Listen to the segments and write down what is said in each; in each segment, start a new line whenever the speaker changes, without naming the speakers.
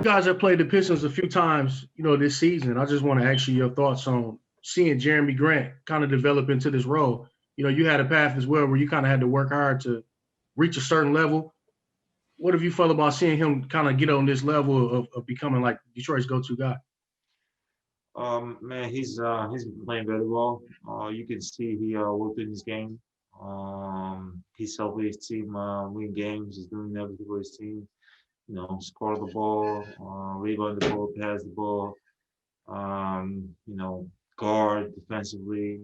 guys have played the Pistons a few times, this season. I just want to ask you your thoughts on seeing Jeremy Grant kind of develop into this role. You had a path as well where you kind of had to work hard to reach a certain level. What have you felt about seeing him kind of get on this level of becoming like Detroit's go-to guy?
Man, he's been playing very well. You can see he worked in his game. He's helping his team win games. He's doing everything for his team. Score the ball, rebound the ball, pass the ball. Guard defensively.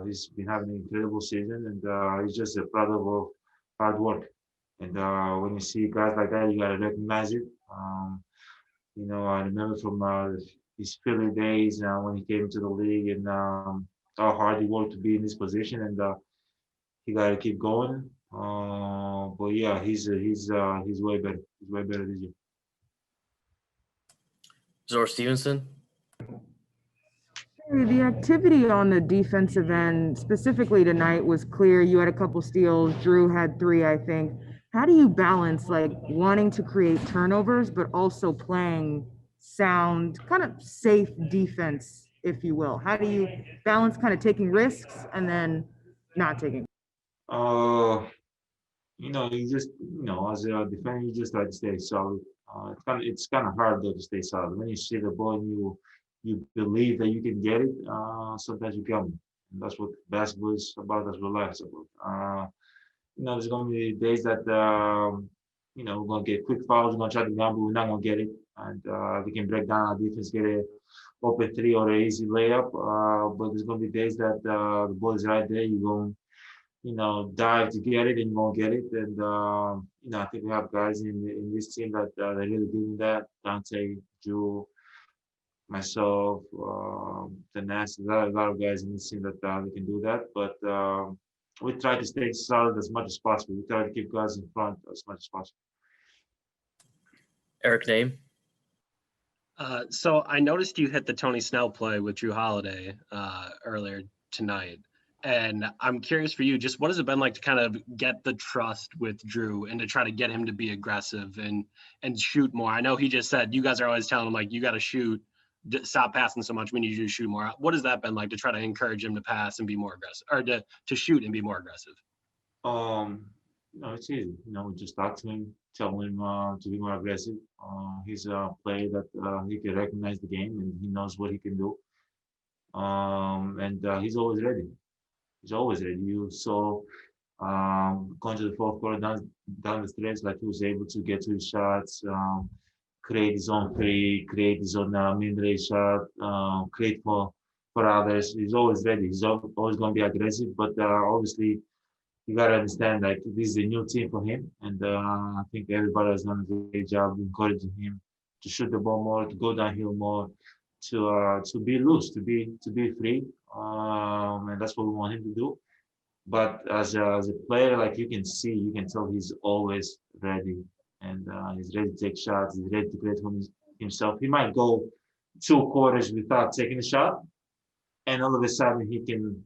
He's been having an incredible season, and he's just a product of hard work. And when you see guys like that, you gotta recognize it. I remember from his Philly days when he came to the league, and how hard he worked to be in this position, and he got to keep going. But yeah, he's way better. He's way better this year.
Zor Stevenson.
The activity on the defensive end, specifically tonight, was clear. You had a couple steals. Drew had 3, I think. How do you balance wanting to create turnovers, but also playing sound, kind of safe defense, if you will? How do you balance kind of taking risks and then not taking?
As a defender, you just try to stay solid. It's kind of hard though to stay solid. When you see the ball and you believe that you can get it, sometimes you can. And that's what basketball is about. That's what life is about. There's going to be days that, we're going to get quick fouls. We're going to try to gamble. We're not going to get it. And we can break down our defense, get a open 3 or an easy layup. But there's going to be days that the ball is right there. You're going dive to get it and you're going to get it. And, I think we have guys in this team that they're really doing that. Dante, Drew, myself, the Nats, a lot of guys in this team that we can do that. But we try to stay solid as much as possible. We try to keep guys in front as much as possible.
Eric Name.
So I noticed you hit the Tony Snell play with Drew Holiday earlier tonight. And I'm curious for you, just what has it been like to kind of get the trust with Drew and to try to get him to be aggressive and shoot more? I know he just said you guys are always telling him, you got to shoot, stop passing so much. We need you to shoot more. What has that been like to try to encourage him to pass and be more aggressive, or to shoot and be more aggressive?
It's easy. We just talk to him, tell him to be more aggressive. He's a player that he can recognize the game and he knows what he can do. And he's always ready. He's always ready. You saw going to the fourth quarter down the stretch, he was able to get to his shots, create his own three, create his own mid-range shot, create for others. He's always ready. He's always going to be aggressive, but obviously you got to understand that this is a new team for him, and I think everybody has done a great job encouraging him to shoot the ball more, to go downhill more, to be loose, to be free, and that's what we want him to do. But as a player, you can tell he's always ready, and he's ready to take shots. He's ready to create for himself. He might go 2 quarters without taking a shot, and all of a sudden he can,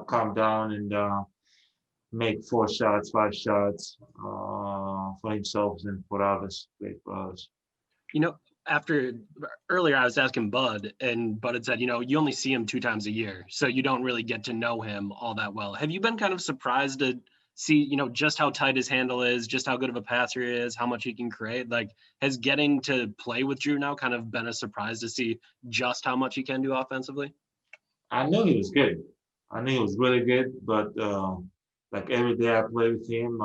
calm down and make 4 shots, 5 shots for himself and for others. Great for others.
After earlier, I was asking Bud, and Bud had said, you only see him 2 times a year, so you don't really get to know him all that well. Have you been kind of surprised to see, just how tight his handle is, just how good of a passer he is, how much he can create? Has getting to play with Drew now kind of been a surprise to see just how much he can do offensively?
I knew he was good. I knew he was really good, but every day I play with him,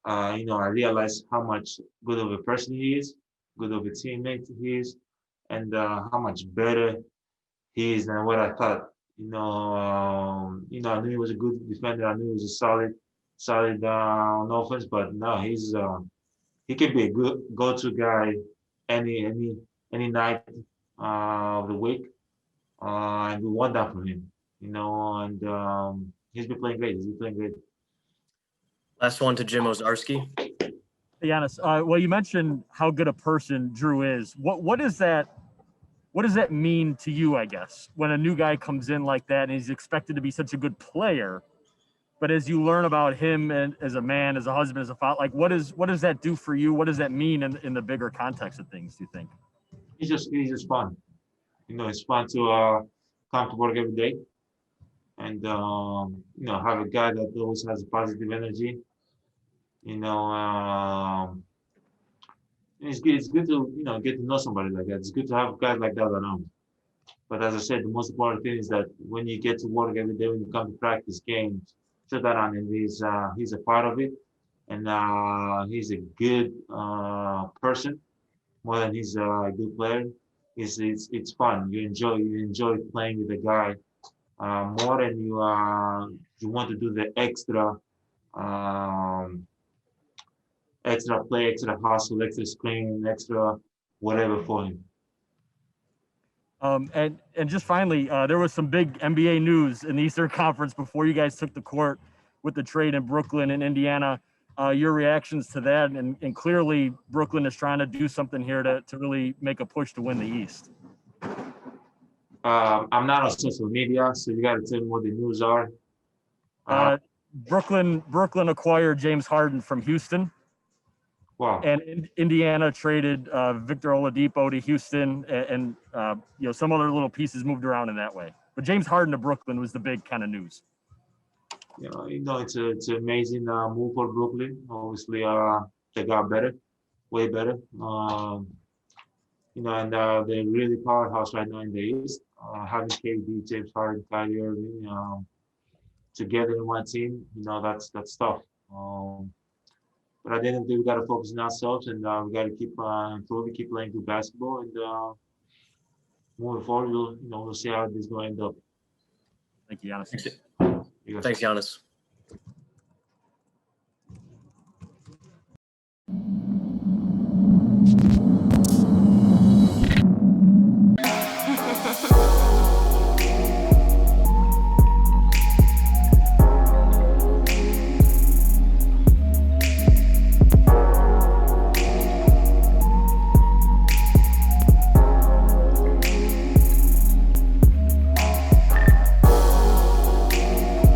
I realize how much good of a person he is, good of a teammate he is, and how much better he is than what I thought. I knew he was a good defender. I knew he was a solid on offense, but no, he can be a good go-to guy any night of the week, and we want that from him. And he's been playing great.
Last one to Jim Ozarski.
Giannis, well, you mentioned how good a person Drew is. What does that mean to you, I guess, when a new guy comes in like that and he's expected to be such a good player? But as you learn about him and as a man, as a husband, as a father, like what does that do for you? What does that mean in the bigger context of things, do you think?
He's just fun. It's fun to come to work every day and have a guy that always has positive energy. It's good to get to know somebody like that. It's good to have guys like that around. But as I said, the most important thing is that when you get to work every day, when you come to practice games, sit around and he's a part of it, and he's a good person more than he's a good player. It's fun. You enjoy playing with the guy more, and you want to do the extra play, extra hustle, extra screen, extra whatever for him.
And just finally, there was some big NBA news in the Eastern Conference before you guys took the court with the trade in Brooklyn and Indiana. Your reactions to that, and clearly Brooklyn is trying to do something here to really make a push to win the East.
I'm not on social media, so you got to tell me what the news are.
Brooklyn acquired James Harden from Houston.
Wow.
And Indiana traded Victor Oladipo to Houston, and some other little pieces moved around in that way. But James Harden to Brooklyn was the big kind of news.
It's an amazing move for Brooklyn. Obviously, they got better, way better. And they're really powerhouse right now in the East. Having KD, James Harden, Kyrie Irving together in one team, that's tough. But at the end of the day, we got to focus on ourselves, and we got to keep improving, keep playing good basketball, and moving forward, we'll see how this is going to end up.
Thank you, Giannis.
Thanks, Giannis.